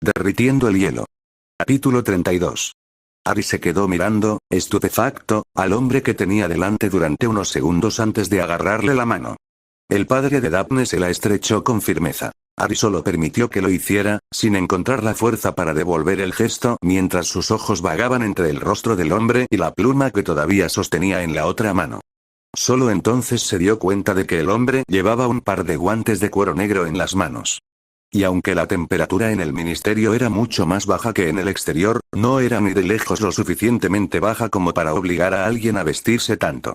derritiendo el hielo. Capítulo 32. Harry se quedó mirando, estupefacto, al hombre que tenía delante durante unos segundos antes de agarrarle la mano. El padre de Daphne se la estrechó con firmeza. Harry solo permitió que lo hiciera, sin encontrar la fuerza para devolver el gesto, mientras sus ojos vagaban entre el rostro del hombre y la pluma que todavía sostenía en la otra mano. Solo entonces se dio cuenta de que el hombre llevaba un par de guantes de cuero negro en las manos. Y aunque la temperatura en el ministerio era mucho más baja que en el exterior, no era ni de lejos lo suficientemente baja como para obligar a alguien a vestirse tanto.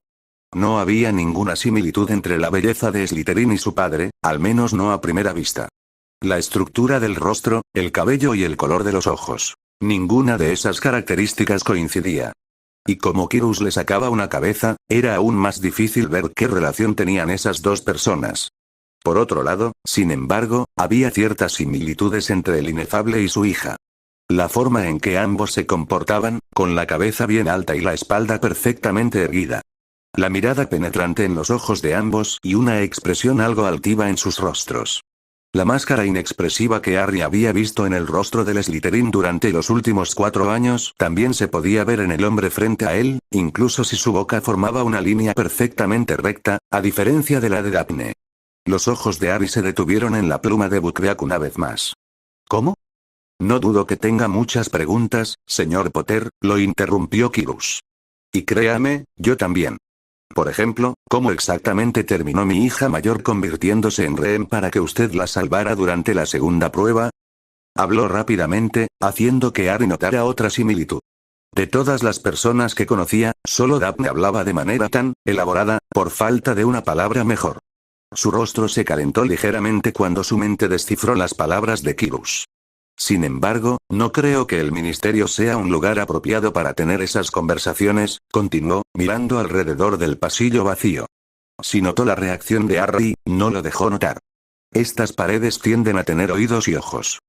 No había ninguna similitud entre la belleza de Slytherin y su padre, al menos no a primera vista. La estructura del rostro, el cabello y el color de los ojos. Ninguna de esas características coincidía. Y como Quirrus le sacaba una cabeza, era aún más difícil ver qué relación tenían esas dos personas. Por otro lado, sin embargo, había ciertas similitudes entre el inefable y su hija. La forma en que ambos se comportaban, con la cabeza bien alta y la espalda perfectamente erguida. La mirada penetrante en los ojos de ambos y una expresión algo altiva en sus rostros. La máscara inexpresiva que Harry había visto en el rostro del Slytherin durante los últimos 4 años también se podía ver en el hombre frente a él, incluso si su boca formaba una línea perfectamente recta, a diferencia de la de Daphne. Los ojos de Harry se detuvieron en la pluma de Buckbeak una vez más. ¿Cómo? No dudo que tenga muchas preguntas, señor Potter, lo interrumpió Quirrus. Y créame, yo también. Por ejemplo, ¿cómo exactamente terminó mi hija mayor convirtiéndose en rehén para que usted la salvara durante la segunda prueba? Habló rápidamente, haciendo que Harry notara otra similitud. De todas las personas que conocía, solo Daphne hablaba de manera tan elaborada, por falta de una palabra mejor. Su rostro se calentó ligeramente cuando su mente descifró las palabras de Quirrus. Sin embargo, no creo que el ministerio sea un lugar apropiado para tener esas conversaciones, continuó, mirando alrededor del pasillo vacío. Si notó la reacción de Harry, no lo dejó notar. Estas paredes tienden a tener oídos y ojos.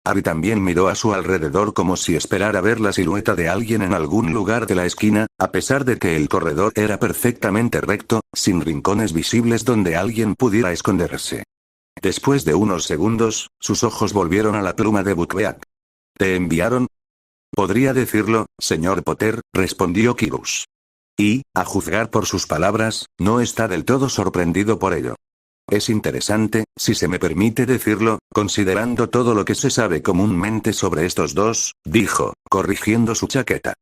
Harry también miró a su alrededor como si esperara ver la silueta de alguien en algún lugar de la esquina, a pesar de que el corredor era perfectamente recto, sin rincones visibles donde alguien pudiera esconderse. Después de unos segundos, sus ojos volvieron a la pluma de Buckbeak. ¿Te enviaron? Podría decirlo, señor Potter, respondió Quirrus. Y, a juzgar por sus palabras, no está del todo sorprendido por ello. Es interesante, si se me permite decirlo, considerando todo lo que se sabe comúnmente sobre estos dos, dijo, corrigiendo su chaqueta.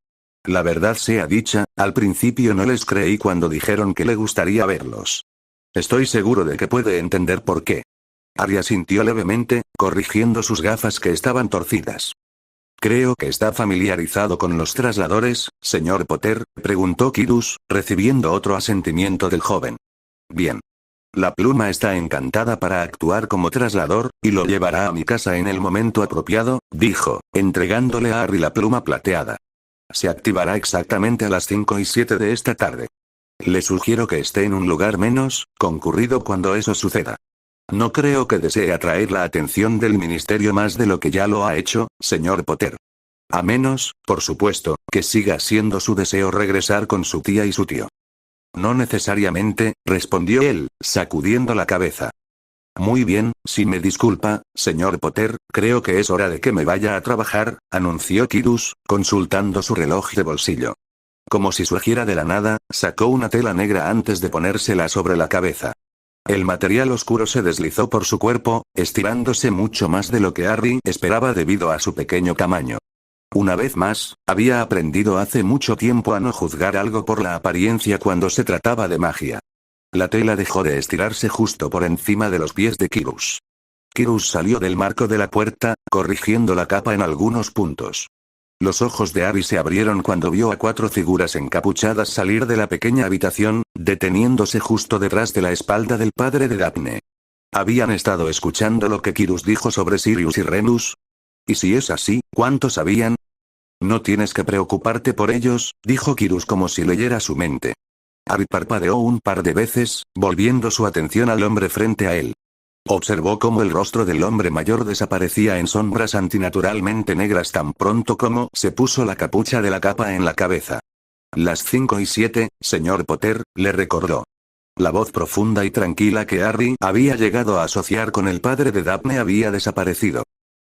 La verdad sea dicha, al principio no les creí cuando dijeron que le gustaría verlos. Estoy seguro de que puede entender por qué. Harry asintió levemente, corrigiendo sus gafas que estaban torcidas. Creo que está familiarizado con los trasladores, señor Potter, preguntó Quirrus, recibiendo otro asentimiento del joven. Bien. La pluma está encantada para actuar como traslador, y lo llevará a mi casa en el momento apropiado, dijo, entregándole a Harry la pluma plateada. Se activará exactamente a las 5:07 de esta tarde. Le sugiero que esté en un lugar menos concurrido cuando eso suceda. No creo que desee atraer la atención del ministerio más de lo que ya lo ha hecho, señor Potter. A menos, por supuesto, que siga siendo su deseo regresar con su tía y su tío. No necesariamente, respondió él, sacudiendo la cabeza. Muy bien, si me disculpa, señor Potter, creo que es hora de que me vaya a trabajar, anunció Quirrus, consultando su reloj de bolsillo. Como si surgiera de la nada, sacó una tela negra antes de ponérsela sobre la cabeza. El material oscuro se deslizó por su cuerpo, estirándose mucho más de lo que Harry esperaba debido a su pequeño tamaño. Una vez más, había aprendido hace mucho tiempo a no juzgar algo por la apariencia cuando se trataba de magia. La tela dejó de estirarse justo por encima de los pies de Quirrus. Quirrus salió del marco de la puerta, corrigiendo la capa en algunos puntos. Los ojos de Harry se abrieron cuando vio a 4 figuras encapuchadas salir de la pequeña habitación, deteniéndose justo detrás de la espalda del padre de Daphne. ¿Habían estado escuchando lo que Quirrus dijo sobre Sirius y Remus? Y si es así, ¿cuántos sabían? No tienes que preocuparte por ellos, dijo Quirrus como si leyera su mente. Harry parpadeó un par de veces, volviendo su atención al hombre frente a él. Observó cómo el rostro del hombre mayor desaparecía en sombras antinaturalmente negras tan pronto como se puso la capucha de la capa en la cabeza. Las 5:07, señor Potter, le recordó. La voz profunda y tranquila que Harry había llegado a asociar con el padre de Daphne había desaparecido.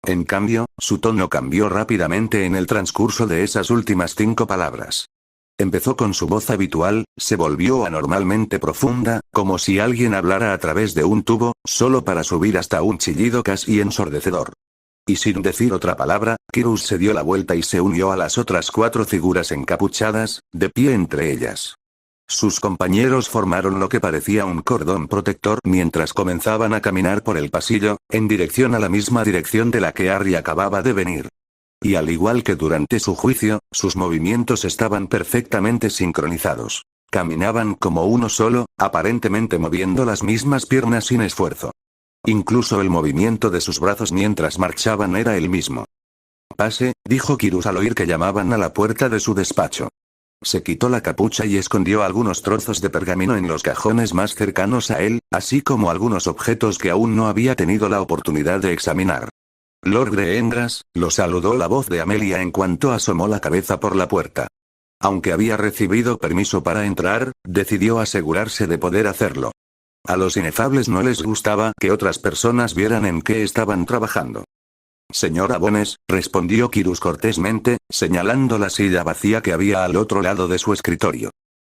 En cambio, su tono cambió rápidamente en el transcurso de esas últimas 5 palabras. Empezó con su voz habitual, se volvió anormalmente profunda, como si alguien hablara a través de un tubo, solo para subir hasta un chillido casi ensordecedor. Y sin decir otra palabra, Kirus se dio la vuelta y se unió a las otras 4 figuras encapuchadas, de pie entre ellas. Sus compañeros formaron lo que parecía un cordón protector mientras comenzaban a caminar por el pasillo, en dirección a la misma dirección de la que Harry acababa de venir. Y al igual que durante su juicio, sus movimientos estaban perfectamente sincronizados. Caminaban como uno solo, aparentemente moviendo las mismas piernas sin esfuerzo. Incluso el movimiento de sus brazos mientras marchaban era el mismo. «Pase», dijo Kirus al oír que llamaban a la puerta de su despacho. Se quitó la capucha y escondió algunos trozos de pergamino en los cajones más cercanos a él, así como algunos objetos que aún no había tenido la oportunidad de examinar. Lord Greengrass, lo saludó la voz de Amelia en cuanto asomó la cabeza por la puerta. Aunque había recibido permiso para entrar, decidió asegurarse de poder hacerlo. A los inefables no les gustaba que otras personas vieran en qué estaban trabajando. «Señora Bones», respondió Kirus cortésmente, señalando la silla vacía que había al otro lado de su escritorio.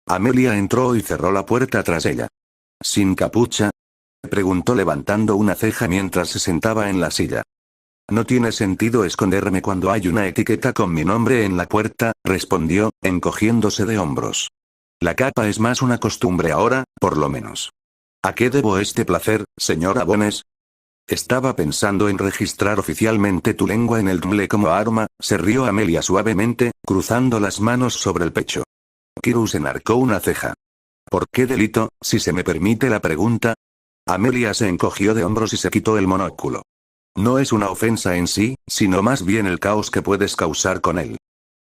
Amelia entró y cerró la puerta tras ella. «¿Sin capucha?», preguntó levantando una ceja mientras se sentaba en la silla. «No tiene sentido esconderme cuando hay una etiqueta con mi nombre en la puerta», respondió, encogiéndose de hombros. «La capa es más una costumbre ahora, por lo menos». «¿A qué debo este placer, señora Bones?». «Estaba pensando en registrar oficialmente tu lengua en el Tumblr como arma», se rió Amelia suavemente, cruzando las manos sobre el pecho. Kirus enarcó una ceja. «¿Por qué delito, si se me permite la pregunta?». Amelia se encogió de hombros y se quitó el monóculo. «No es una ofensa en sí, sino más bien el caos que puedes causar con él».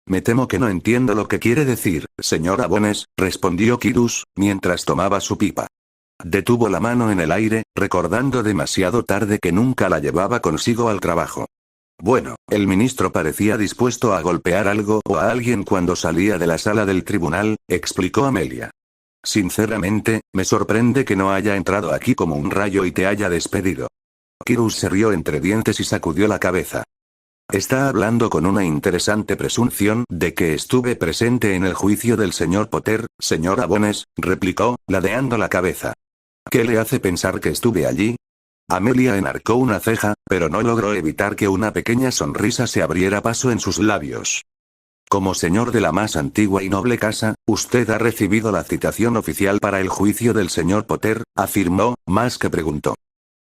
«Me temo que no entiendo lo que quiere decir, señora Bones», respondió Kirus, mientras tomaba su pipa. Detuvo la mano en el aire, recordando demasiado tarde que nunca la llevaba consigo al trabajo. Bueno, el ministro parecía dispuesto a golpear algo o a alguien cuando salía de la sala del tribunal, explicó Amelia. «Sinceramente, me sorprende que no haya entrado aquí como un rayo y te haya despedido». Kirus se rió entre dientes y sacudió la cabeza. «Está hablando con una interesante presunción de que estuve presente en el juicio del señor Potter, señora Bones», replicó, ladeando la cabeza. «¿Qué le hace pensar que estuve allí?». Amelia enarcó una ceja, pero no logró evitar que una pequeña sonrisa se abriera paso en sus labios. «Como señor de la más antigua y noble casa, usted ha recibido la citación oficial para el juicio del señor Potter», afirmó, más que preguntó.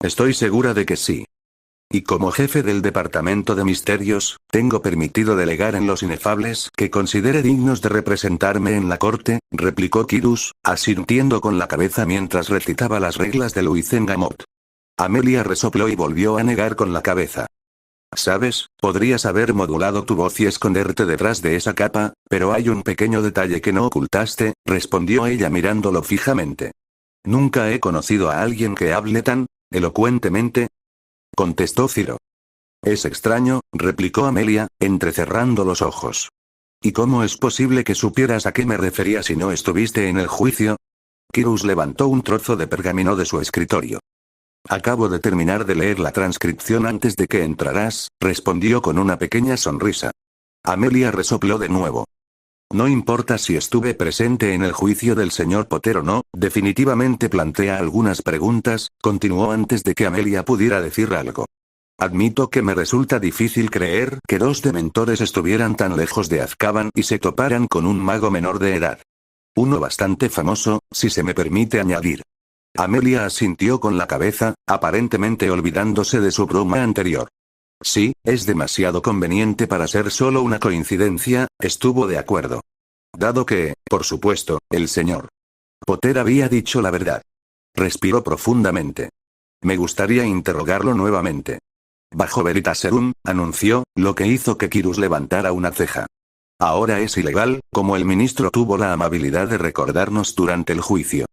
«Estoy segura de que sí». «Y como jefe del Departamento de Misterios, tengo permitido delegar en los inefables que considere dignos de representarme en la corte», replicó Kirus, asintiendo con la cabeza mientras recitaba las reglas de Luizengamot. Amelia resopló y volvió a negar con la cabeza. «Sabes, podrías haber modulado tu voz y esconderte detrás de esa capa, pero hay un pequeño detalle que no ocultaste», respondió ella mirándolo fijamente. «Nunca he conocido a alguien que hable tan elocuentemente», contestó Ciro. «Es extraño», replicó Amelia, entrecerrando los ojos. «¿Y cómo es posible que supieras a qué me refería si no estuviste en el juicio?». Kirus levantó un trozo de pergamino de su escritorio. «Acabo de terminar de leer la transcripción antes de que entraras», respondió con una pequeña sonrisa. Amelia resopló de nuevo. «No importa si estuve presente en el juicio del señor Potter o no, definitivamente plantea algunas preguntas», continuó antes de que Amelia pudiera decir algo. «Admito que me resulta difícil creer que 2 dementores estuvieran tan lejos de Azkaban y se toparan con un mago menor de edad. Uno bastante famoso, si se me permite añadir». Amelia asintió con la cabeza, aparentemente olvidándose de su broma anterior. «Sí, es demasiado conveniente para ser solo una coincidencia», estuvo de acuerdo. «Dado que, por supuesto, el señor Potter había dicho la verdad». Respiró profundamente. «Me gustaría interrogarlo nuevamente». «Bajo Veritaserum», anunció, lo que hizo que Kirus levantara una ceja. «Ahora es ilegal, como el ministro tuvo la amabilidad de recordarnos durante el juicio».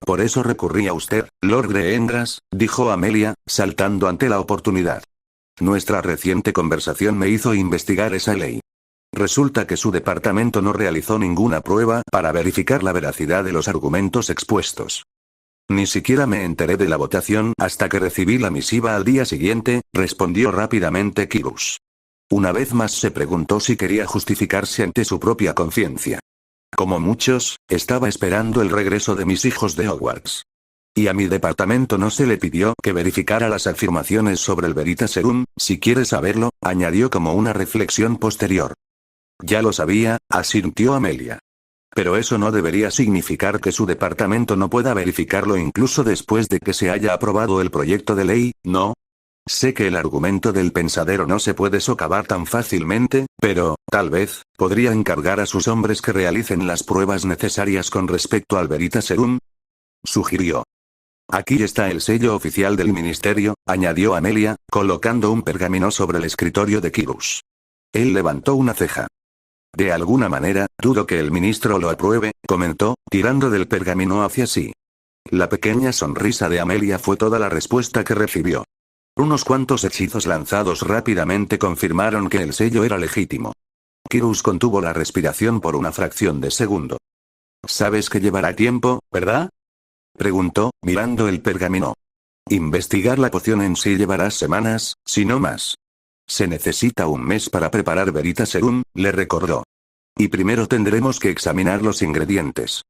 «Por eso recurrí a usted, Lord Greengrass», dijo Amelia, saltando ante la oportunidad. «Nuestra reciente conversación me hizo investigar esa ley. Resulta que su departamento no realizó ninguna prueba para verificar la veracidad de los argumentos expuestos». Ni siquiera me enteré de la votación hasta que recibí la misiva al día siguiente, respondió rápidamente Kirus. Una vez más se preguntó si quería justificarse ante su propia conciencia. Como muchos, estaba esperando el regreso de mis hijos de Hogwarts. Y a mi departamento no se le pidió que verificara las afirmaciones sobre el Veritaserum, si quiere saberlo, añadió como una reflexión posterior. Ya lo sabía, asintió Amelia. Pero eso no debería significar que su departamento no pueda verificarlo incluso después de que se haya aprobado el proyecto de ley, ¿no? Sé que el argumento del pensadero no se puede socavar tan fácilmente, pero, tal vez, podría encargar a sus hombres que realicen las pruebas necesarias con respecto al Veritaserum, sugirió. Aquí está el sello oficial del ministerio, añadió Amelia, colocando un pergamino sobre el escritorio de Kirus. Él levantó una ceja. De alguna manera, dudo que el ministro lo apruebe, comentó, tirando del pergamino hacia sí. La pequeña sonrisa de Amelia fue toda la respuesta que recibió. Unos cuantos hechizos lanzados rápidamente confirmaron que el sello era legítimo. Kirus contuvo la respiración por una fracción de segundo. Sabes que llevará tiempo, ¿verdad? Preguntó, mirando el pergamino. Investigar la poción en sí llevará semanas, si no más. Se necesita un mes para preparar Veritaserum, le recordó. Y primero tendremos que examinar los ingredientes.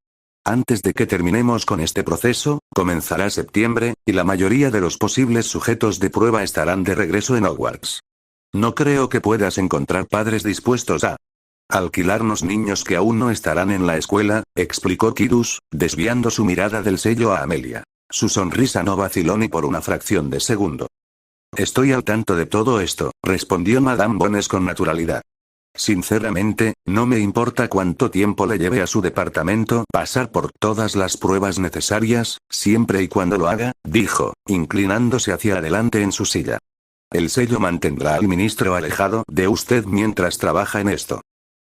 Antes de que terminemos con este proceso, comenzará septiembre, y la mayoría de los posibles sujetos de prueba estarán de regreso en Hogwarts. No creo que puedas encontrar padres dispuestos a alquilarnos niños que aún no estarán en la escuela, explicó Kirus, desviando su mirada del sello a Amelia. Su sonrisa no vaciló ni por una fracción de segundo. Estoy al tanto de todo esto, respondió Madame Bones con naturalidad. Sinceramente, no me importa cuánto tiempo le lleve a su departamento pasar por todas las pruebas necesarias, siempre y cuando lo haga, dijo, inclinándose hacia adelante en su silla. El sello mantendrá al ministro alejado de usted mientras trabaja en esto.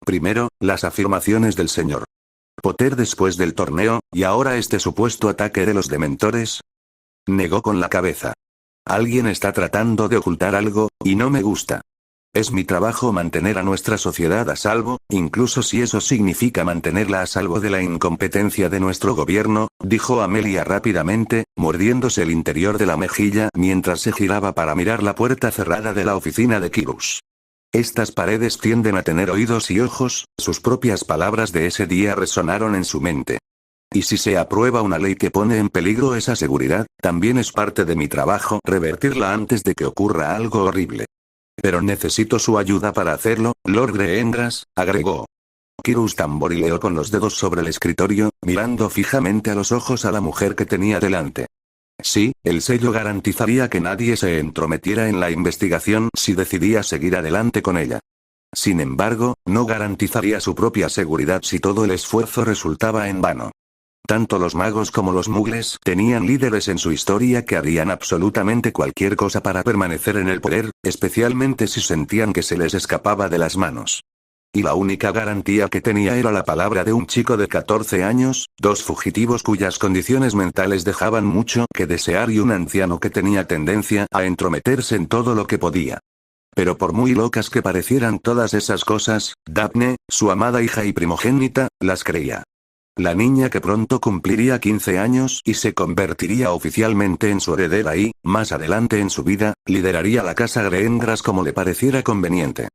Primero, las afirmaciones del señor Potter después del torneo, y ahora este supuesto ataque de los dementores. Negó con la cabeza. Alguien está tratando de ocultar algo, y no me gusta. Es mi trabajo mantener a nuestra sociedad a salvo, incluso si eso significa mantenerla a salvo de la incompetencia de nuestro gobierno, dijo Amelia rápidamente, mordiéndose el interior de la mejilla mientras se giraba para mirar la puerta cerrada de la oficina de Kirus. Estas paredes tienden a tener oídos y ojos, sus propias palabras de ese día resonaron en su mente. Y si se aprueba una ley que pone en peligro esa seguridad, también es parte de mi trabajo revertirla antes de que ocurra algo horrible. Pero necesito su ayuda para hacerlo, Lord Greendras, agregó. Kirus tamborileó con los dedos sobre el escritorio, mirando fijamente a los ojos a la mujer que tenía delante. Sí, el sello garantizaría que nadie se entrometiera en la investigación si decidía seguir adelante con ella. Sin embargo, no garantizaría su propia seguridad si todo el esfuerzo resultaba en vano. Tanto los magos como los mugles tenían líderes en su historia que harían absolutamente cualquier cosa para permanecer en el poder, especialmente si sentían que se les escapaba de las manos. Y la única garantía que tenía era la palabra de un chico de 14 años, dos fugitivos cuyas condiciones mentales dejaban mucho que desear y un anciano que tenía tendencia a entrometerse en todo lo que podía. Pero por muy locas que parecieran todas esas cosas, Daphne, su amada hija y primogénita, las creía. La niña que pronto cumpliría 15 años y se convertiría oficialmente en su heredera y, más adelante en su vida, lideraría la casa Greendras como le pareciera conveniente.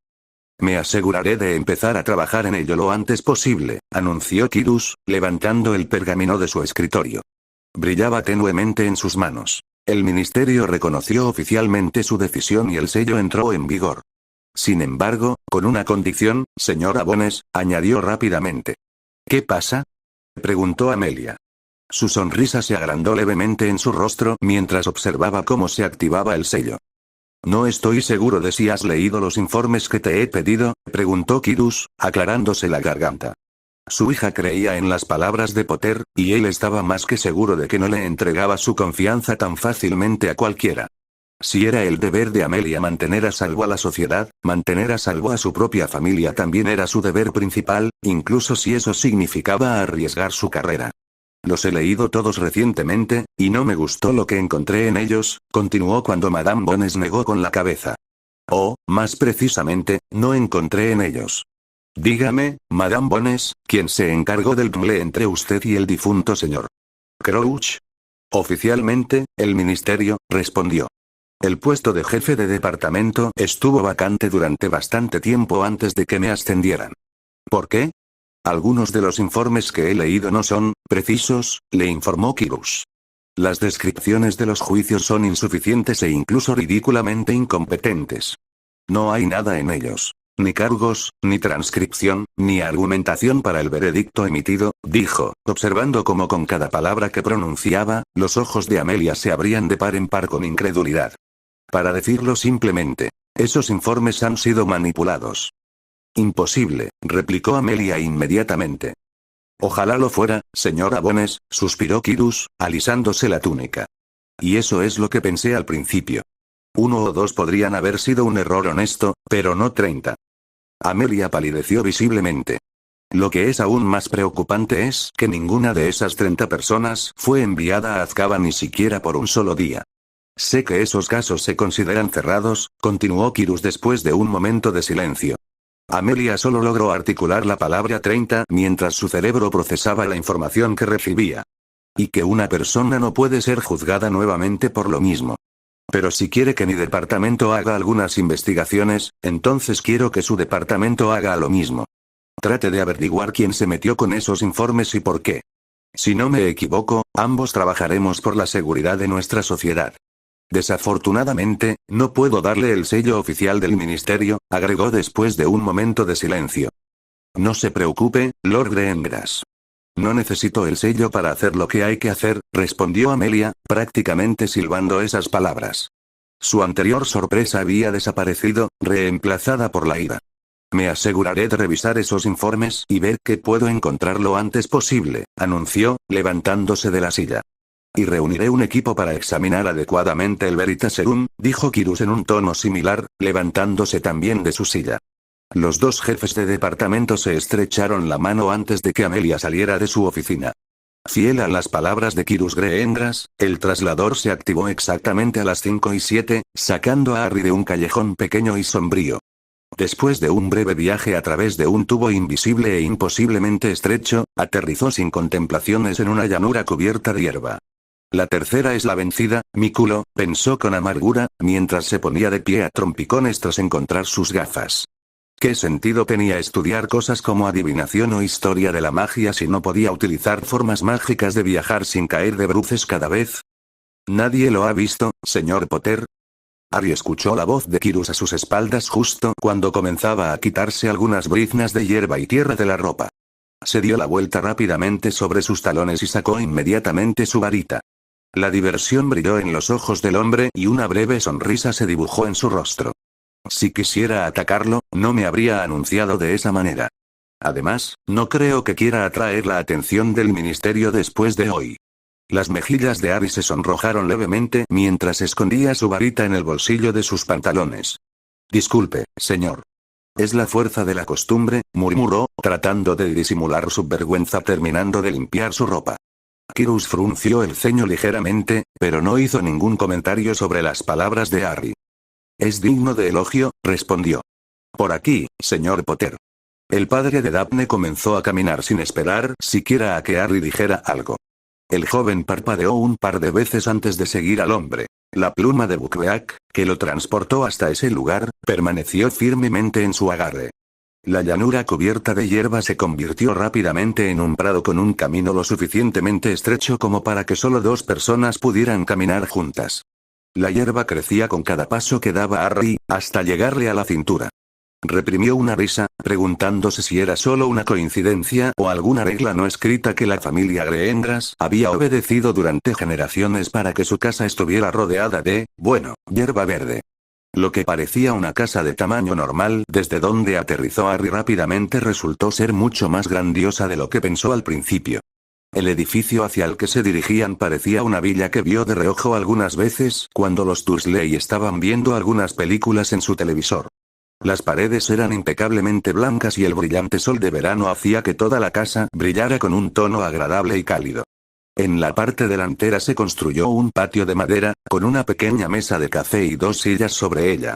Me aseguraré de empezar a trabajar en ello lo antes posible, anunció Kirus, levantando el pergamino de su escritorio. Brillaba tenuemente en sus manos. El ministerio reconoció oficialmente su decisión y el sello entró en vigor. Sin embargo, con una condición, señora Bones, añadió rápidamente. ¿Qué pasa?, preguntó Amelia. Su sonrisa se agrandó levemente en su rostro mientras observaba cómo se activaba el sello. No estoy seguro de si has leído los informes que te he pedido, preguntó Kirus, aclarándose la garganta. Su hija creía en las palabras de Potter, y él estaba más que seguro de que no le entregaba su confianza tan fácilmente a cualquiera. Si era el deber de Amelia mantener a salvo a la sociedad, mantener a salvo a su propia familia también era su deber principal, incluso si eso significaba arriesgar su carrera. Los he leído todos recientemente, y no me gustó lo que encontré en ellos, continuó cuando Madame Bones negó con la cabeza. O, más precisamente, no encontré en ellos. Dígame, Madame Bones, ¿quién se encargó del tumble entre usted y el difunto señor Crouch? Oficialmente, el ministerio, respondió. El puesto de jefe de departamento estuvo vacante durante bastante tiempo antes de que me ascendieran. ¿Por qué? Algunos de los informes que he leído no son precisos, le informó Kirus. Las descripciones de los juicios son insuficientes e incluso ridículamente incompetentes. No hay nada en ellos. Ni cargos, ni transcripción, ni argumentación para el veredicto emitido, dijo, observando cómo con cada palabra que pronunciaba, los ojos de Amelia se abrían de par en par con incredulidad. Para decirlo simplemente, esos informes han sido manipulados. Imposible, replicó Amelia inmediatamente. Ojalá lo fuera, señora Bones, suspiró Kirus, alisándose la túnica. Y eso es lo que pensé al principio. 1 o 2 podrían haber sido un error honesto, pero no 30. Amelia palideció visiblemente. Lo que es aún más preocupante es que ninguna de esas 30 personas fue enviada a Azkaban ni siquiera por un solo día. Sé que esos casos se consideran cerrados, continuó Kirus después de un momento de silencio. Amelia solo logró articular la palabra 30 mientras su cerebro procesaba la información que recibía. Y que una persona no puede ser juzgada nuevamente por lo mismo. Pero si quiere que mi departamento haga algunas investigaciones, entonces quiero que su departamento haga lo mismo. Trate de averiguar quién se metió con esos informes y por qué. Si no me equivoco, ambos trabajaremos por la seguridad de nuestra sociedad. Desafortunadamente, no puedo darle el sello oficial del ministerio, agregó después de un momento de silencio. No se preocupe, Lord Greengrass. No necesito el sello para hacer lo que hay que hacer, respondió Amelia, prácticamente silbando esas palabras. Su anterior sorpresa había desaparecido, reemplazada por la ira. Me aseguraré de revisar esos informes y ver qué puedo encontrar lo antes posible, anunció, levantándose de la silla. Y reuniré un equipo para examinar adecuadamente el Veritaserum, dijo Kirus en un tono similar, levantándose también de su silla. Los dos jefes de departamento se estrecharon la mano antes de que Amelia saliera de su oficina. Fiel a las palabras de Kirus Greengrass, el traslador se activó exactamente a las 5:07, sacando a Harry de un callejón pequeño y sombrío. Después de un breve viaje a través de un tubo invisible e imposiblemente estrecho, aterrizó sin contemplaciones en una llanura cubierta de hierba. La tercera es la vencida, mi culo, pensó con amargura, mientras se ponía de pie a trompicones tras encontrar sus gafas. ¿Qué sentido tenía estudiar cosas como adivinación o historia de la magia si no podía utilizar formas mágicas de viajar sin caer de bruces cada vez? ¿Nadie lo ha visto, señor Potter? Harry escuchó la voz de Kirus a sus espaldas justo cuando comenzaba a quitarse algunas briznas de hierba y tierra de la ropa. Se dio la vuelta rápidamente sobre sus talones y sacó inmediatamente su varita. La diversión brilló en los ojos del hombre y una breve sonrisa se dibujó en su rostro. Si quisiera atacarlo, no me habría anunciado de esa manera. Además, no creo que quiera atraer la atención del ministerio después de hoy. Las mejillas de Harry se sonrojaron levemente mientras escondía su varita en el bolsillo de sus pantalones. Disculpe, señor. Es la fuerza de la costumbre, murmuró, tratando de disimular su vergüenza terminando de limpiar su ropa. Kirus frunció el ceño ligeramente, pero no hizo ningún comentario sobre las palabras de Harry. Es digno de elogio, respondió. Por aquí, señor Potter. El padre de Daphne comenzó a caminar sin esperar siquiera a que Harry dijera algo. El joven parpadeó un par de veces antes de seguir al hombre. La pluma de Buckbeak, que lo transportó hasta ese lugar, permaneció firmemente en su agarre. La llanura cubierta de hierba se convirtió rápidamente en un prado con un camino lo suficientemente estrecho como para que solo dos personas pudieran caminar juntas. La hierba crecía con cada paso que daba Harry, hasta llegarle a la cintura. Reprimió una risa, preguntándose si era solo una coincidencia o alguna regla no escrita que la familia Greengrass había obedecido durante generaciones para que su casa estuviera rodeada de, bueno, hierba verde. Lo que parecía una casa de tamaño normal desde donde aterrizó Harry rápidamente resultó ser mucho más grandiosa de lo que pensó al principio. El edificio hacia el que se dirigían parecía una villa que vio de reojo algunas veces cuando los Dursley estaban viendo algunas películas en su televisor. Las paredes eran impecablemente blancas y el brillante sol de verano hacía que toda la casa brillara con un tono agradable y cálido. En la parte delantera se construyó un patio de madera, con una pequeña mesa de café y dos sillas sobre ella.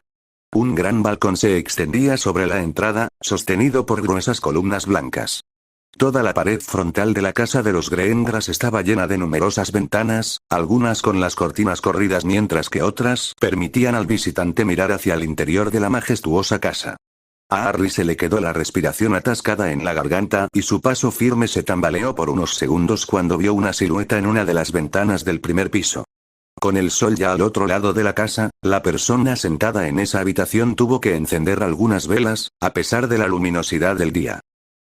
Un gran balcón se extendía sobre la entrada, sostenido por gruesas columnas blancas. Toda la pared frontal de la casa de los Greengrass estaba llena de numerosas ventanas, algunas con las cortinas corridas mientras que otras permitían al visitante mirar hacia el interior de la majestuosa casa. A Harry se le quedó la respiración atascada en la garganta y su paso firme se tambaleó por unos segundos cuando vio una silueta en una de las ventanas del primer piso. Con el sol ya al otro lado de la casa, la persona sentada en esa habitación tuvo que encender algunas velas, a pesar de la luminosidad del día.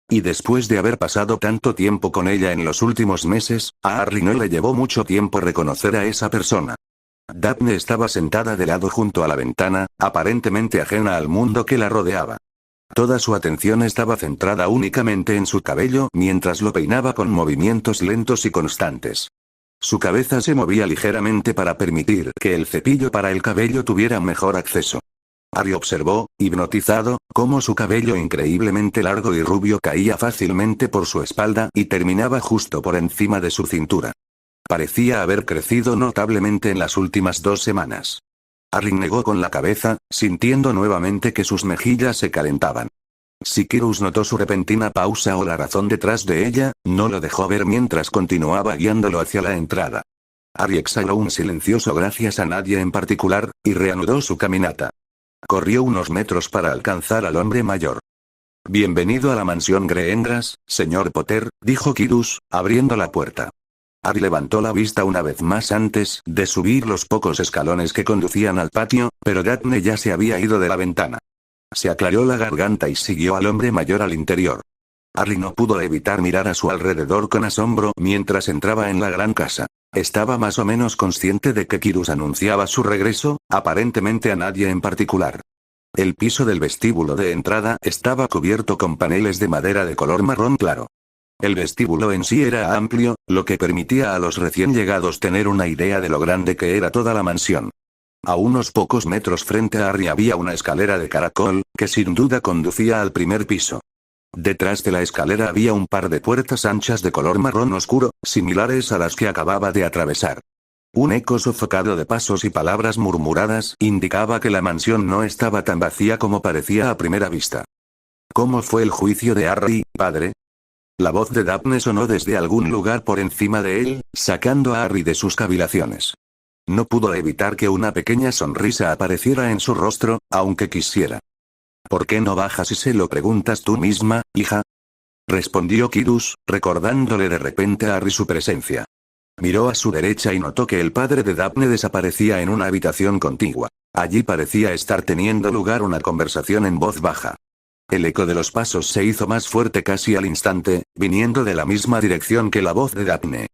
Y después de haber pasado tanto tiempo con ella en los últimos meses, a Harry no le llevó mucho tiempo reconocer a esa persona. Daphne estaba sentada de lado junto a la ventana, aparentemente ajena al mundo que la rodeaba. Toda su atención estaba centrada únicamente en su cabello mientras lo peinaba con movimientos lentos y constantes. Su cabeza se movía ligeramente para permitir que el cepillo para el cabello tuviera mejor acceso. Harry observó, hipnotizado, cómo su cabello increíblemente largo y rubio caía fácilmente por su espalda y terminaba justo por encima de su cintura. Parecía haber crecido notablemente en las últimas 2 semanas. Harry negó con la cabeza, sintiendo nuevamente que sus mejillas se calentaban. Si Kyrus notó su repentina pausa o la razón detrás de ella, no lo dejó ver mientras continuaba guiándolo hacia la entrada. Harry exhaló un silencioso gracias a nadie en particular, y reanudó su caminata. Corrió unos metros para alcanzar al hombre mayor. «Bienvenido a la mansión Greengrass, señor Potter», dijo Kyrus, abriendo la puerta. Harry levantó la vista una vez más antes de subir los pocos escalones que conducían al patio, pero Daphne ya se había ido de la ventana. Se aclaró la garganta y siguió al hombre mayor al interior. Harry no pudo evitar mirar a su alrededor con asombro mientras entraba en la gran casa. Estaba más o menos consciente de que Kyrus anunciaba su regreso, aparentemente a nadie en particular. El piso del vestíbulo de entrada estaba cubierto con paneles de madera de color marrón claro. El vestíbulo en sí era amplio, lo que permitía a los recién llegados tener una idea de lo grande que era toda la mansión. A unos pocos metros frente a Harry había una escalera de caracol, que sin duda conducía al primer piso. Detrás de la escalera había un par de puertas anchas de color marrón oscuro, similares a las que acababa de atravesar. Un eco sofocado de pasos y palabras murmuradas indicaba que la mansión no estaba tan vacía como parecía a primera vista. ¿Cómo fue el juicio de Harry, padre? La voz de Daphne sonó desde algún lugar por encima de él, sacando a Harry de sus cavilaciones. No pudo evitar que una pequeña sonrisa apareciera en su rostro, aunque quisiera. «¿Por qué no bajas y se lo preguntas tú misma, hija?», respondió Kyrus, recordándole de repente a Harry su presencia. Miró a su derecha y notó que el padre de Daphne desaparecía en una habitación contigua. Allí parecía estar teniendo lugar una conversación en voz baja. El eco de los pasos se hizo más fuerte casi al instante, viniendo de la misma dirección que la voz de Daphne.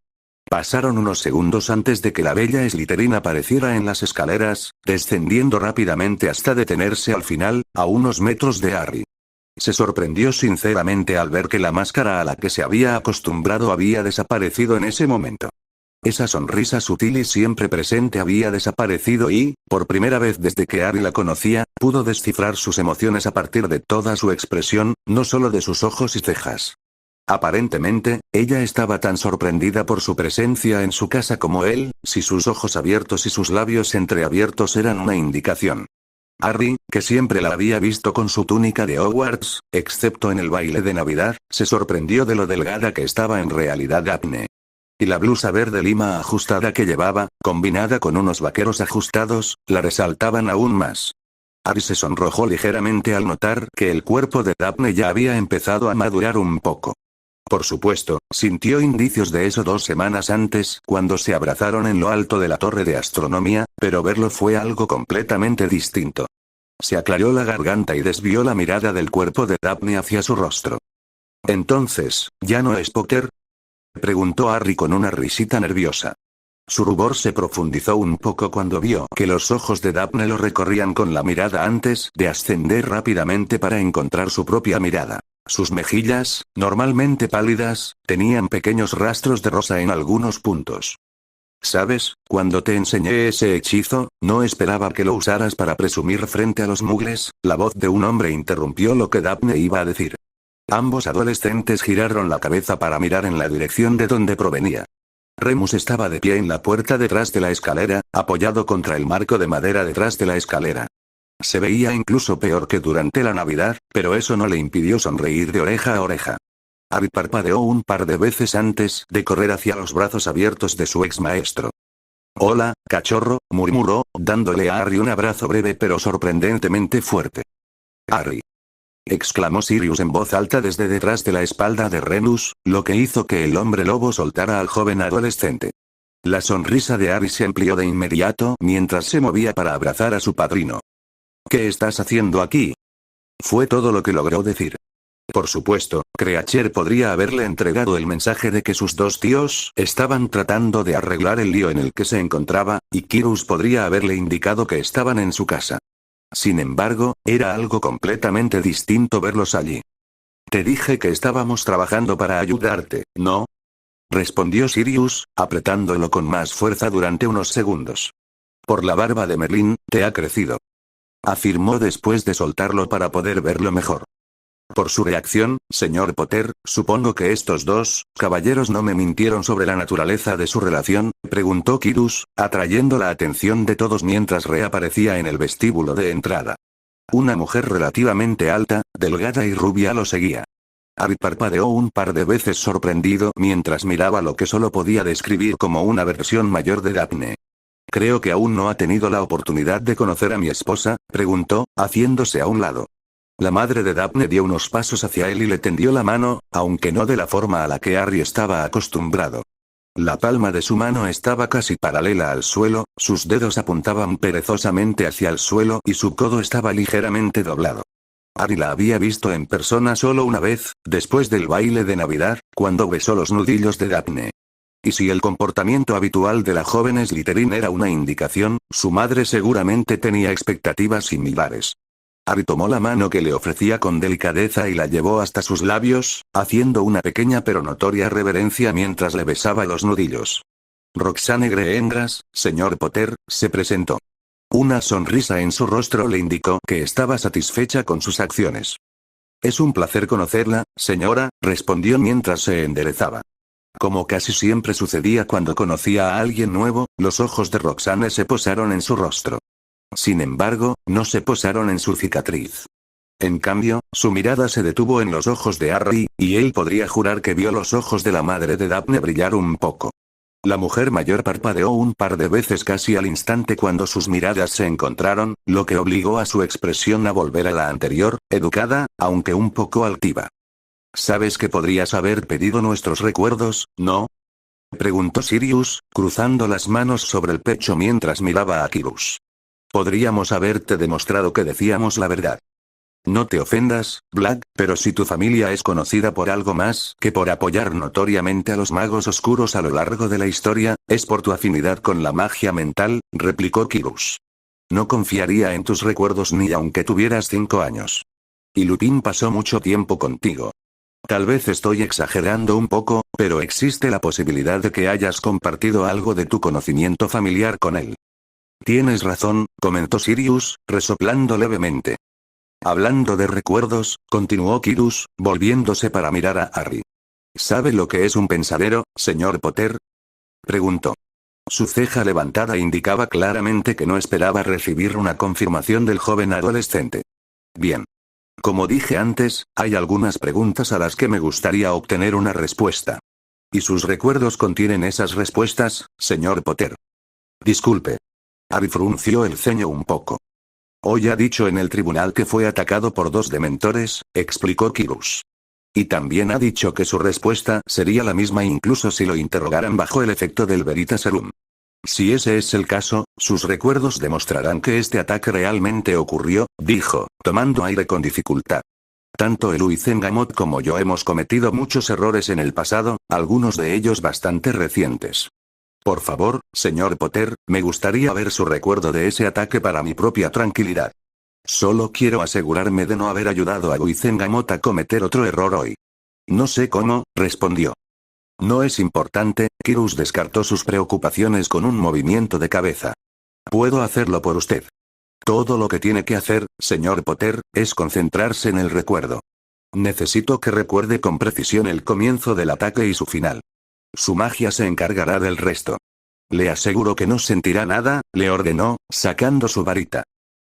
Pasaron unos segundos antes de que la bella Slytherin apareciera en las escaleras, descendiendo rápidamente hasta detenerse al final, a unos metros de Harry. Se sorprendió sinceramente al ver que la máscara a la que se había acostumbrado había desaparecido en ese momento. Esa sonrisa sutil y siempre presente había desaparecido y, por primera vez desde que Harry la conocía, pudo descifrar sus emociones a partir de toda su expresión, no solo de sus ojos y cejas. Aparentemente, ella estaba tan sorprendida por su presencia en su casa como él, si sus ojos abiertos y sus labios entreabiertos eran una indicación. Harry, que siempre la había visto con su túnica de Hogwarts, excepto en el baile de Navidad, se sorprendió de lo delgada que estaba en realidad Daphne. Y la blusa verde lima ajustada que llevaba, combinada con unos vaqueros ajustados, la resaltaban aún más. Harry se sonrojó ligeramente al notar que el cuerpo de Daphne ya había empezado a madurar un poco. Por supuesto, sintió indicios de eso 2 semanas antes, cuando se abrazaron en lo alto de la torre de astronomía, pero verlo fue algo completamente distinto. Se aclaró la garganta y desvió la mirada del cuerpo de Daphne hacia su rostro. «Entonces, ¿ya no es Potter?», preguntó Harry con una risita nerviosa. Su rubor se profundizó un poco cuando vio que los ojos de Daphne lo recorrían con la mirada antes de ascender rápidamente para encontrar su propia mirada. Sus mejillas, normalmente pálidas, tenían pequeños rastros de rosa en algunos puntos. «¿Sabes, cuando te enseñé ese hechizo, no esperaba que lo usaras para presumir frente a los muggles?», la voz de un hombre interrumpió lo que Daphne iba a decir. Ambos adolescentes giraron la cabeza para mirar en la dirección de donde provenía. Remus estaba de pie en la puerta detrás de la escalera, apoyado contra el marco de madera detrás de la escalera. Se veía incluso peor que durante la Navidad, pero eso no le impidió sonreír de oreja a oreja. Harry parpadeó un par de veces antes de correr hacia los brazos abiertos de su ex maestro. «Hola, cachorro», murmuró, dándole a Harry un abrazo breve pero sorprendentemente fuerte. «Harry», exclamó Sirius en voz alta desde detrás de la espalda de Remus, lo que hizo que el hombre lobo soltara al joven adolescente. La sonrisa de Harry se amplió de inmediato mientras se movía para abrazar a su padrino. «¿Qué estás haciendo aquí?», fue todo lo que logró decir. Por supuesto, Creacher podría haberle entregado el mensaje de que sus dos tíos estaban tratando de arreglar el lío en el que se encontraba, y Kyrus podría haberle indicado que estaban en su casa. Sin embargo, era algo completamente distinto verlos allí. «Te dije que estábamos trabajando para ayudarte, ¿no?», respondió Sirius, apretándolo con más fuerza durante unos segundos. «Por la barba de Merlín, te ha crecido», afirmó después de soltarlo para poder verlo mejor. «Por su reacción, señor Potter, supongo que estos dos caballeros no me mintieron sobre la naturaleza de su relación», preguntó Kyrus, atrayendo la atención de todos mientras reaparecía en el vestíbulo de entrada. Una mujer relativamente alta, delgada y rubia lo seguía. Harry parpadeó un par de veces sorprendido mientras miraba lo que solo podía describir como una versión mayor de Daphne. «Creo que aún no ha tenido la oportunidad de conocer a mi esposa», preguntó, haciéndose a un lado. La madre de Daphne dio unos pasos hacia él y le tendió la mano, aunque no de la forma a la que Harry estaba acostumbrado. La palma de su mano estaba casi paralela al suelo, sus dedos apuntaban perezosamente hacia el suelo y su codo estaba ligeramente doblado. Harry la había visto en persona solo una vez, después del baile de Navidad, cuando besó los nudillos de Daphne. Y si el comportamiento habitual de la joven Slytherin era una indicación, su madre seguramente tenía expectativas similares. Harry tomó la mano que le ofrecía con delicadeza y la llevó hasta sus labios, haciendo una pequeña pero notoria reverencia mientras le besaba los nudillos. «Roxane Greengrass, señor Potter», se presentó. Una sonrisa en su rostro le indicó que estaba satisfecha con sus acciones. «Es un placer conocerla, señora», respondió mientras se enderezaba. Como casi siempre sucedía cuando conocía a alguien nuevo, los ojos de Roxane se posaron en su rostro. Sin embargo, no se posaron en su cicatriz. En cambio, su mirada se detuvo en los ojos de Harry, y él podría jurar que vio los ojos de la madre de Daphne brillar un poco. La mujer mayor parpadeó un par de veces casi al instante cuando sus miradas se encontraron, lo que obligó a su expresión a volver a la anterior, educada, aunque un poco altiva. «Sabes que podrías haber pedido nuestros recuerdos, ¿no?», preguntó Sirius, cruzando las manos sobre el pecho mientras miraba a Kyrus. «Podríamos haberte demostrado que decíamos la verdad. No te ofendas, Black, pero si tu familia es conocida por algo más que por apoyar notoriamente a los magos oscuros a lo largo de la historia, es por tu afinidad con la magia mental», replicó Kyrus. «No confiaría en tus recuerdos ni aunque tuvieras 5 años. Y Lupin pasó mucho tiempo contigo. Tal vez estoy exagerando un poco, pero existe la posibilidad de que hayas compartido algo de tu conocimiento familiar con él». «Tienes razón», comentó Sirius, resoplando levemente. «Hablando de recuerdos», continuó Kyrus, volviéndose para mirar a Harry. «¿Sabe lo que es un pensadero, señor Potter?», preguntó. Su ceja levantada indicaba claramente que no esperaba recibir una confirmación del joven adolescente. «Bien. Como dije antes, hay algunas preguntas a las que me gustaría obtener una respuesta. ¿Y sus recuerdos contienen esas respuestas, señor Potter?». «Disculpe». Harry frunció el ceño un poco. «Hoy ha dicho en el tribunal que fue atacado por 2 dementores», explicó Kyrus. «Y también ha dicho que su respuesta sería la misma incluso si lo interrogaran bajo el efecto del Veritaserum. Si ese es el caso, sus recuerdos demostrarán que este ataque realmente ocurrió», dijo, tomando aire con dificultad. «Tanto el Wizengamot como yo hemos cometido muchos errores en el pasado, algunos de ellos bastante recientes. Por favor, señor Potter, me gustaría ver su recuerdo de ese ataque para mi propia tranquilidad. Solo quiero asegurarme de no haber ayudado a Wizengamot a cometer otro error hoy». «No sé cómo», respondió. «No es importante», Kyrus descartó sus preocupaciones con un movimiento de cabeza. «Puedo hacerlo por usted. Todo lo que tiene que hacer, señor Potter, es concentrarse en el recuerdo. Necesito que recuerde con precisión el comienzo del ataque y su final. Su magia se encargará del resto. Le aseguro que no sentirá nada», le ordenó, sacando su varita.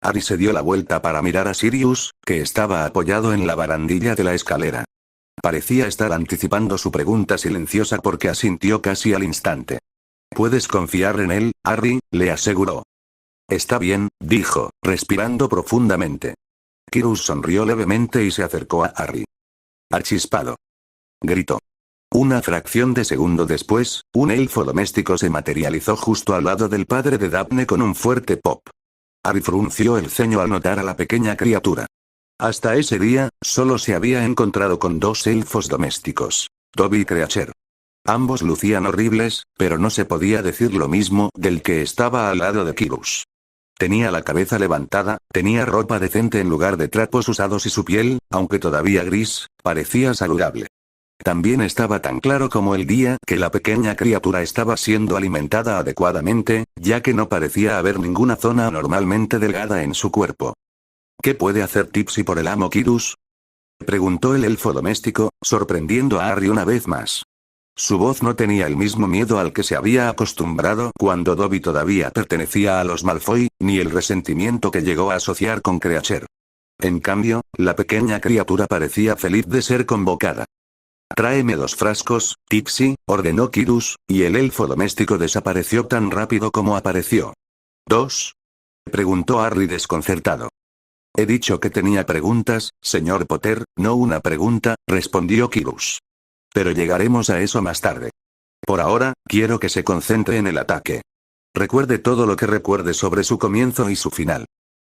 Harry se dio la vuelta para mirar a Sirius, que estaba apoyado en la barandilla de la escalera. parecía estar anticipando su pregunta silenciosa porque asintió casi al instante. Puedes confiar en él, Harry, le aseguró. Está bien, dijo, respirando profundamente. Quirrell sonrió levemente y se acercó a Harry. Achispado. Gritó. Una fracción de segundo después, un elfo doméstico se materializó justo al lado del padre de Daphne con un fuerte pop. Harry frunció el ceño al notar a la pequeña criatura. Hasta ese día, solo se había encontrado con dos elfos domésticos, Dobby y Creature. Ambos lucían horribles, pero no se podía decir lo mismo del que estaba al lado de Quirrell. Tenía la cabeza levantada, tenía ropa decente en lugar de trapos usados y su piel, aunque todavía gris, parecía saludable. También estaba tan claro como el día que la pequeña criatura estaba siendo alimentada adecuadamente, ya que no parecía haber ninguna zona anormalmente delgada en su cuerpo. ¿Qué puede hacer Tipsy por el amo Quirrell?, preguntó el elfo doméstico, sorprendiendo a Harry una vez más. Su voz no tenía el mismo miedo al que se había acostumbrado cuando Dobby todavía pertenecía a los Malfoy, ni el resentimiento que llegó a asociar con Creature. En cambio, la pequeña criatura parecía feliz de ser convocada. Tráeme 2 frascos, Tipsy, ordenó Quirrell, y el elfo doméstico desapareció tan rápido como apareció. ¿2? preguntó Harry desconcertado. He dicho que tenía preguntas, señor Potter, no una pregunta, respondió Quirrell. Pero llegaremos a eso más tarde. Por ahora, quiero que se concentre en el ataque. Recuerde todo lo que recuerde sobre su comienzo y su final.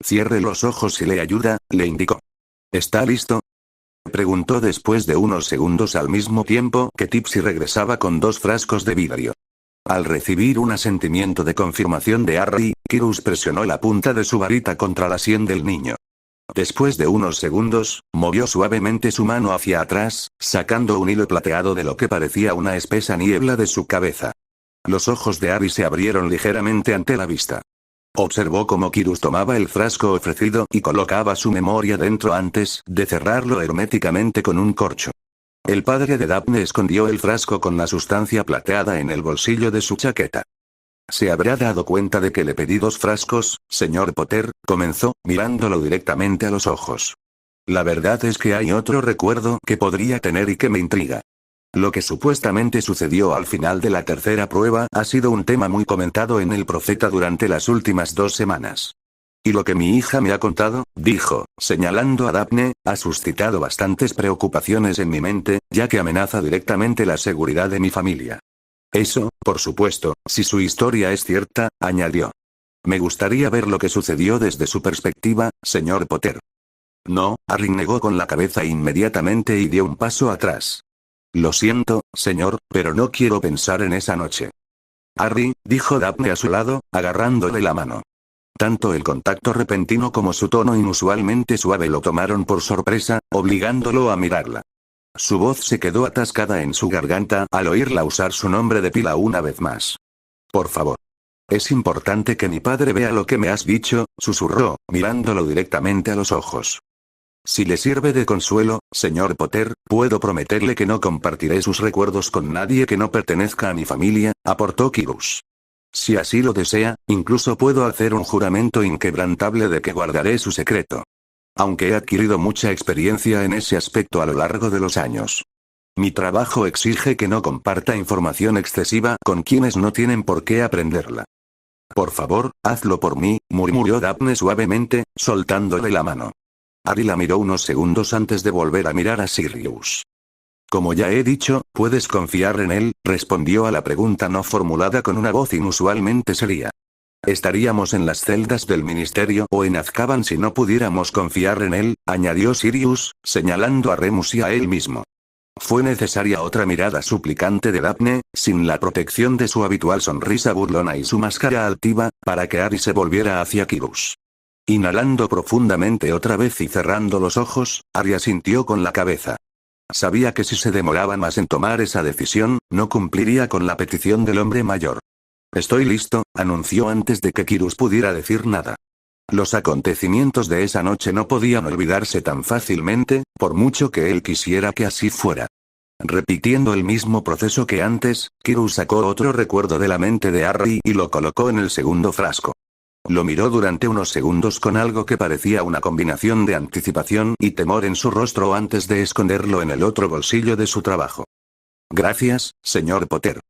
Cierre los ojos si le ayuda, le indicó. ¿Está listo?, preguntó después de unos segundos al mismo tiempo que Tipsy regresaba con 2 frascos de vidrio. Al recibir un asentimiento de confirmación de Harry, Quirrell presionó la punta de su varita contra la sien del niño. Después de unos segundos, movió suavemente su mano hacia atrás, sacando un hilo plateado de lo que parecía una espesa niebla de su cabeza. Los ojos de Harry se abrieron ligeramente ante la vista. Observó cómo Quirrell tomaba el frasco ofrecido y colocaba su memoria dentro antes de cerrarlo herméticamente con un corcho. El padre de Daphne escondió el frasco con la sustancia plateada en el bolsillo de su chaqueta. ¿Se habrá dado cuenta de que le pedí 2 frascos, señor Potter?, comenzó, mirándolo directamente a los ojos. La verdad es que hay otro recuerdo que podría tener y que me intriga. Lo que supuestamente sucedió al final de la tercera prueba ha sido un tema muy comentado en el Profeta durante las últimas 2 semanas. Y lo que mi hija me ha contado, dijo, señalando a Daphne, ha suscitado bastantes preocupaciones en mi mente, ya que amenaza directamente la seguridad de mi familia. Eso, por supuesto, si su historia es cierta, añadió. Me gustaría ver lo que sucedió desde su perspectiva, señor Potter. No, Harry negó con la cabeza inmediatamente y dio un paso atrás. Lo siento, señor, pero no quiero pensar en esa noche. Harry, dijo Daphne a su lado, agarrándole la mano. Tanto el contacto repentino como su tono inusualmente suave lo tomaron por sorpresa, obligándolo a mirarla. Su voz se quedó atascada en su garganta al oírla usar su nombre de pila una vez más. Por favor. Es importante que mi padre vea lo que me has dicho, susurró, mirándolo directamente a los ojos. Si le sirve de consuelo, señor Potter, puedo prometerle que no compartiré sus recuerdos con nadie que no pertenezca a mi familia, aportó Quirrell. Si así lo desea, incluso puedo hacer un juramento inquebrantable de que guardaré su secreto. Aunque he adquirido mucha experiencia en ese aspecto a lo largo de los años. Mi trabajo exige que no comparta información excesiva con quienes no tienen por qué aprenderla. Por favor, hazlo por mí, murmuró Daphne suavemente, soltándole la mano. Harry la miró unos segundos antes de volver a mirar a Sirius. Como ya he dicho, puedes confiar en él, respondió a la pregunta no formulada con una voz inusualmente seria. Estaríamos en las celdas del ministerio o en Azkaban si no pudiéramos confiar en él, añadió Sirius, señalando a Remus y a él mismo. Fue necesaria otra mirada suplicante de Daphne, sin la protección de su habitual sonrisa burlona y su máscara altiva, para que Harry se volviera hacia Quirrell. Inhalando profundamente otra vez y cerrando los ojos, Harry asintió con la cabeza. Sabía que si se demoraba más en tomar esa decisión, no cumpliría con la petición del hombre mayor. Estoy listo, anunció antes de que Quirrell pudiera decir nada. Los acontecimientos de esa noche no podían olvidarse tan fácilmente, por mucho que él quisiera que así fuera. Repitiendo el mismo proceso que antes, Quirrell sacó otro recuerdo de la mente de Harry y lo colocó en el segundo frasco. Lo miró durante unos segundos con algo que parecía una combinación de anticipación y temor en su rostro antes de esconderlo en el otro bolsillo de su trabajo. Gracias, señor Potter.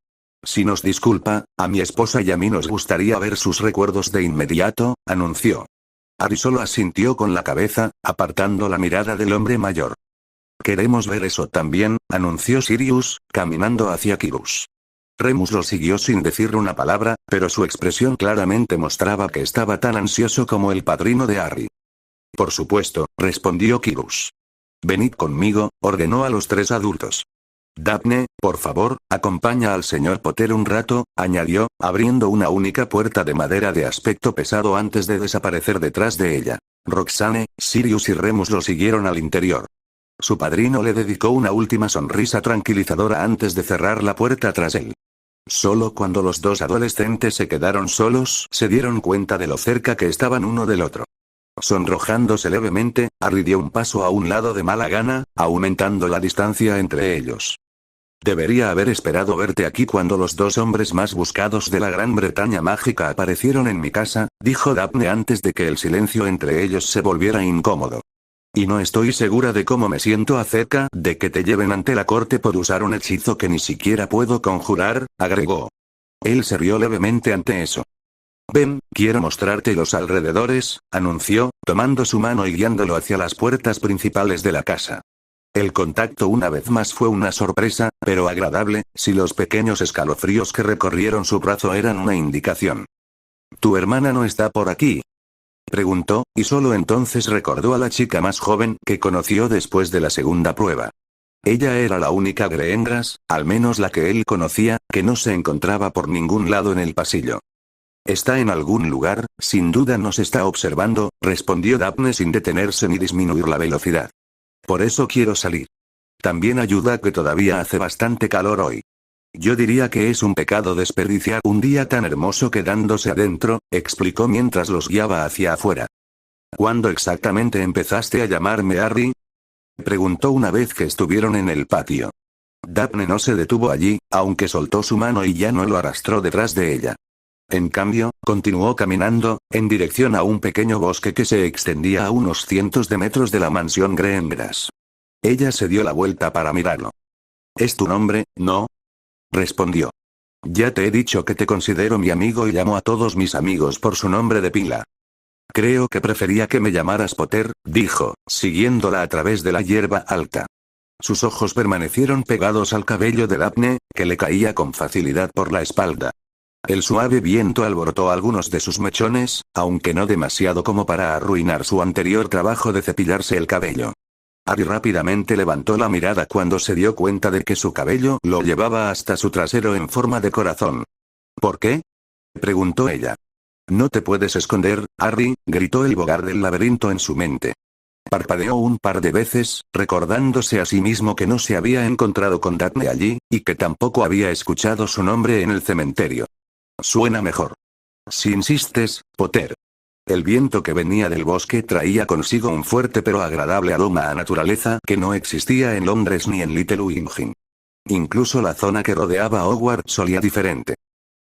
Si nos disculpa, a mi esposa y a mí nos gustaría ver sus recuerdos de inmediato, anunció. Harry solo asintió con la cabeza, apartando la mirada del hombre mayor. Queremos ver eso también, anunció Sirius, caminando hacia Quirrus. Remus lo siguió sin decir una palabra, pero su expresión claramente mostraba que estaba tan ansioso como el padrino de Harry. Por supuesto, respondió Quirrus. Venid conmigo, ordenó a los tres adultos. Daphne, por favor, acompaña al señor Potter un rato, añadió, abriendo una única puerta de madera de aspecto pesado antes de desaparecer detrás de ella. Roxane, Sirius y Remus lo siguieron al interior. Su padrino le dedicó una última sonrisa tranquilizadora antes de cerrar la puerta tras él. Solo cuando los dos adolescentes se quedaron solos, se dieron cuenta de lo cerca que estaban uno del otro. Sonrojándose levemente, Harry dio un paso a un lado de mala gana, aumentando la distancia entre ellos. Debería haber esperado verte aquí cuando los dos hombres más buscados de la Gran Bretaña mágica aparecieron en mi casa, dijo Daphne antes de que el silencio entre ellos se volviera incómodo. Y no estoy segura de cómo me siento acerca de que te lleven ante la corte por usar un hechizo que ni siquiera puedo conjurar, agregó. Él se rió levemente ante eso. Ven, quiero mostrarte los alrededores, anunció, tomando su mano y guiándolo hacia las puertas principales de la casa. El contacto una vez más fue una sorpresa, pero agradable, si los pequeños escalofríos que recorrieron su brazo eran una indicación. ¿Tu hermana no está por aquí?, preguntó, y solo entonces recordó a la chica más joven que conoció después de la segunda prueba. Ella era la única Greengras, al menos la que él conocía, que no se encontraba por ningún lado en el pasillo. Está en algún lugar, sin duda nos está observando, respondió Daphne sin detenerse ni disminuir la velocidad. Por eso quiero salir. También ayuda que todavía hace bastante calor hoy. Yo diría que es un pecado desperdiciar un día tan hermoso quedándose adentro, explicó mientras los guiaba hacia afuera. ¿Cuándo exactamente empezaste a llamarme Harry?, preguntó una vez que estuvieron en el patio. Daphne no se detuvo allí, aunque soltó su mano y ya no lo arrastró detrás de ella. En cambio, continuó caminando, en dirección a un pequeño bosque que se extendía a unos cientos de metros de la mansión Greengras. Ella se dio la vuelta para mirarlo. ¿Es tu nombre, no?, respondió. Ya te he dicho que te considero mi amigo y llamo a todos mis amigos por su nombre de pila. Creo que prefería que me llamaras Potter, dijo, siguiéndola a través de la hierba alta. Sus ojos permanecieron pegados al cabello de Daphne, que le caía con facilidad por la espalda. El suave viento alborotó algunos de sus mechones, aunque no demasiado como para arruinar su anterior trabajo de cepillarse el cabello. Harry rápidamente levantó la mirada cuando se dio cuenta de que su cabello lo llevaba hasta su trasero en forma de corazón. ¿Por qué?, preguntó ella. No te puedes esconder, Harry, gritó el bogar del laberinto en su mente. Parpadeó un par de veces, recordándose a sí mismo que no se había encontrado con Daphne allí, y que tampoco había escuchado su nombre en el cementerio. Suena mejor. Si insistes, Potter. El viento que venía del bosque traía consigo un fuerte pero agradable aroma a naturaleza que no existía en Londres ni en Little Winging. Incluso la zona que rodeaba a Hogwarts olía diferente.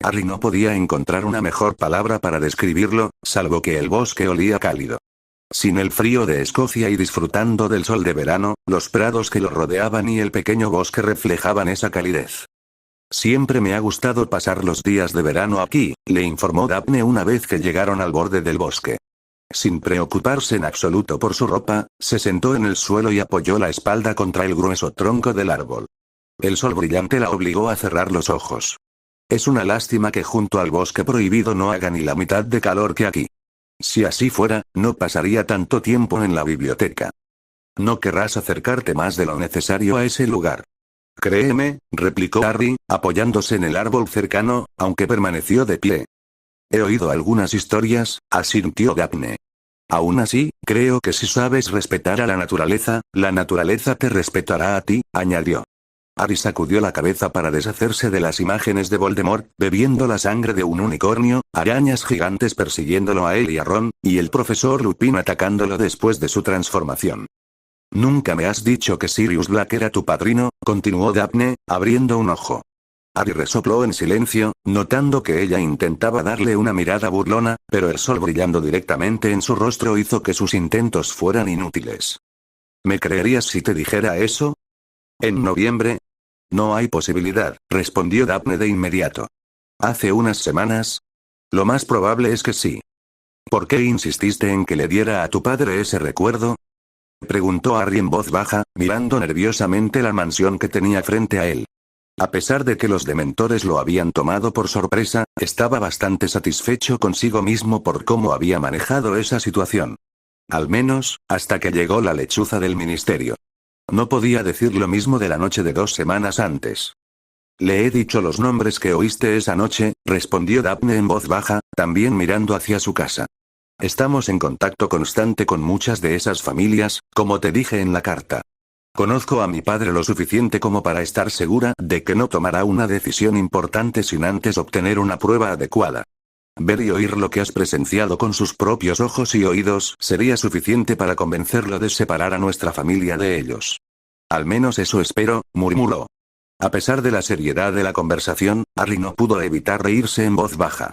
Harry no podía encontrar una mejor palabra para describirlo, salvo que el bosque olía cálido. Sin el frío de Escocia y disfrutando del sol de verano, los prados que lo rodeaban y el pequeño bosque reflejaban esa calidez. Siempre me ha gustado pasar los días de verano aquí, le informó Daphne una vez que llegaron al borde del bosque. Sin preocuparse en absoluto por su ropa, se sentó en el suelo y apoyó la espalda contra el grueso tronco del árbol. El sol brillante la obligó a cerrar los ojos. Es una lástima que junto al bosque prohibido no haga ni la mitad de calor que aquí. Si así fuera, no pasaría tanto tiempo en la biblioteca. No querrás acercarte más de lo necesario a ese lugar. Créeme, replicó Harry, apoyándose en el árbol cercano, aunque permaneció de pie. He oído algunas historias, asintió Daphne. Aún así, creo que si sabes respetar a la naturaleza te respetará a ti, añadió. Harry sacudió la cabeza para deshacerse de las imágenes de Voldemort, bebiendo la sangre de un unicornio, arañas gigantes persiguiéndolo a él y a Ron, y el profesor Lupin atacándolo después de su transformación. Nunca me has dicho que Sirius Black era tu padrino, continuó Daphne, abriendo un ojo. Ari resopló en silencio, notando que ella intentaba darle una mirada burlona, pero el sol brillando directamente en su rostro hizo que sus intentos fueran inútiles. ¿Me creerías si te dijera eso? ¿En noviembre? No hay posibilidad, respondió Daphne de inmediato. ¿Hace unas semanas? Lo más probable es que sí. ¿Por qué insististe en que le diera a tu padre ese recuerdo? Preguntó Harry en voz baja, mirando nerviosamente la mansión que tenía frente a él. A pesar de que los dementores lo habían tomado por sorpresa, estaba bastante satisfecho consigo mismo por cómo había manejado esa situación. Al menos, hasta que llegó la lechuza del ministerio. No podía decir lo mismo de la noche de 2 semanas antes. Le he dicho los nombres que oíste esa noche, respondió Daphne en voz baja, también mirando hacia su casa. Estamos en contacto constante con muchas de esas familias, como te dije en la carta. Conozco a mi padre lo suficiente como para estar segura de que no tomará una decisión importante sin antes obtener una prueba adecuada. Ver y oír lo que has presenciado con sus propios ojos y oídos sería suficiente para convencerlo de separar a nuestra familia de ellos. Al menos eso espero, murmuró. A pesar de la seriedad de la conversación, Harry no pudo evitar reírse en voz baja.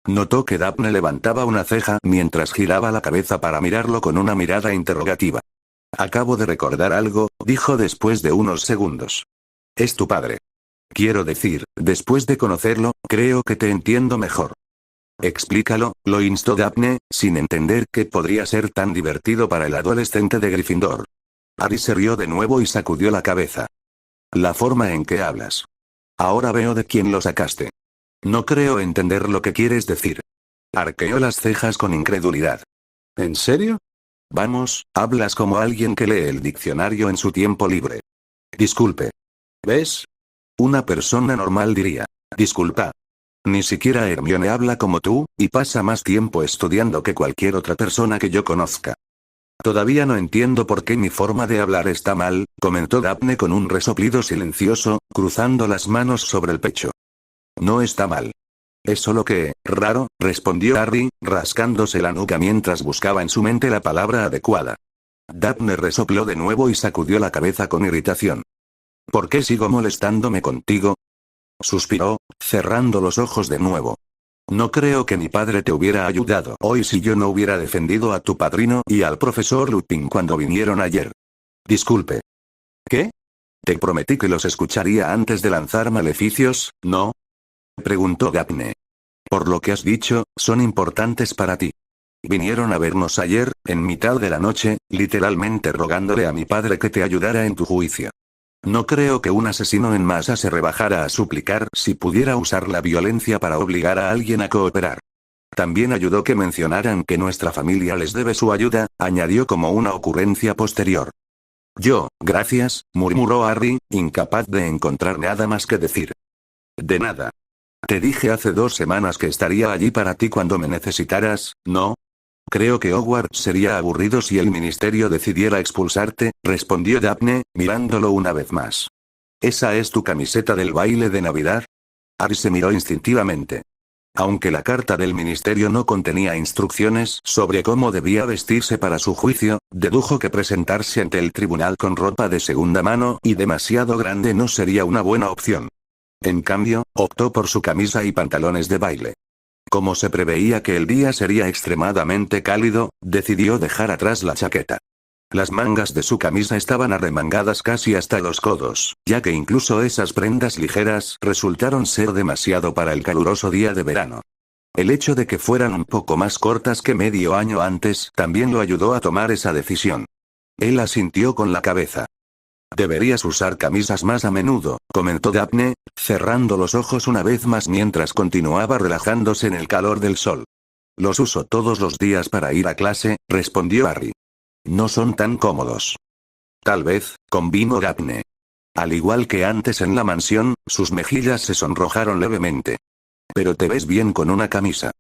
Notó que Daphne levantaba una ceja mientras giraba la cabeza para mirarlo con una mirada interrogativa. Acabo de recordar algo, dijo después de unos segundos. Es tu padre. Quiero decir, después de conocerlo, creo que te entiendo mejor. Explícalo, lo instó Daphne, sin entender que podría ser tan divertido para el adolescente de Gryffindor. Harry se rió de nuevo y sacudió la cabeza. La forma en que hablas. Ahora veo de quién lo sacaste. No creo entender lo que quieres decir. Arqueó las cejas con incredulidad. ¿En serio? Vamos, hablas como alguien que lee el diccionario en su tiempo libre. Disculpe. ¿Ves? Una persona normal diría. Disculpa. Ni siquiera Hermione habla como tú, y pasa más tiempo estudiando que cualquier otra persona que yo conozca. Todavía no entiendo por qué mi forma de hablar está mal, comentó Daphne con un resoplido silencioso, cruzando las manos sobre el pecho. No está mal. Es solo que, raro, respondió Harry, rascándose la nuca mientras buscaba en su mente la palabra adecuada. Daphne resopló de nuevo y sacudió la cabeza con irritación. ¿Por qué sigo molestándome contigo? Suspiró, cerrando los ojos de nuevo. No creo que mi padre te hubiera ayudado hoy si yo no hubiera defendido a tu padrino y al profesor Lupin cuando vinieron ayer. Disculpe. ¿Qué? Te prometí que los escucharía antes de lanzar maleficios, ¿no? Preguntó Daphne. Por lo que has dicho, son importantes para ti. Vinieron a vernos ayer, en mitad de la noche, literalmente rogándole a mi padre que te ayudara en tu juicio. No creo que un asesino en masa se rebajara a suplicar si pudiera usar la violencia para obligar a alguien a cooperar. También ayudó que mencionaran que nuestra familia les debe su ayuda, añadió como una ocurrencia posterior. Gracias, murmuró Harry, incapaz de encontrar nada más que decir. De nada. Te dije hace 2 semanas que estaría allí para ti cuando me necesitaras, ¿no? Creo que Hogwarts sería aburrido si el ministerio decidiera expulsarte, respondió Daphne, mirándolo una vez más. ¿Esa es tu camiseta del baile de Navidad? Harry se miró instintivamente. Aunque la carta del ministerio no contenía instrucciones sobre cómo debía vestirse para su juicio, dedujo que presentarse ante el tribunal con ropa de segunda mano y demasiado grande no sería una buena opción. En cambio, optó por su camisa y pantalones de baile. Como se preveía que el día sería extremadamente cálido, decidió dejar atrás la chaqueta. Las mangas de su camisa estaban arremangadas casi hasta los codos, ya que incluso esas prendas ligeras resultaron ser demasiado para el caluroso día de verano. El hecho de que fueran un poco más cortas que medio año antes también lo ayudó a tomar esa decisión. Él asintió con la cabeza. Deberías usar camisas más a menudo, comentó Daphne, cerrando los ojos una vez más mientras continuaba relajándose en el calor del sol. Los uso todos los días para ir a clase, respondió Harry. No son tan cómodos. Tal vez, convino Daphne. Al igual que antes en la mansión, sus mejillas se sonrojaron levemente. Pero te ves bien con una camisa.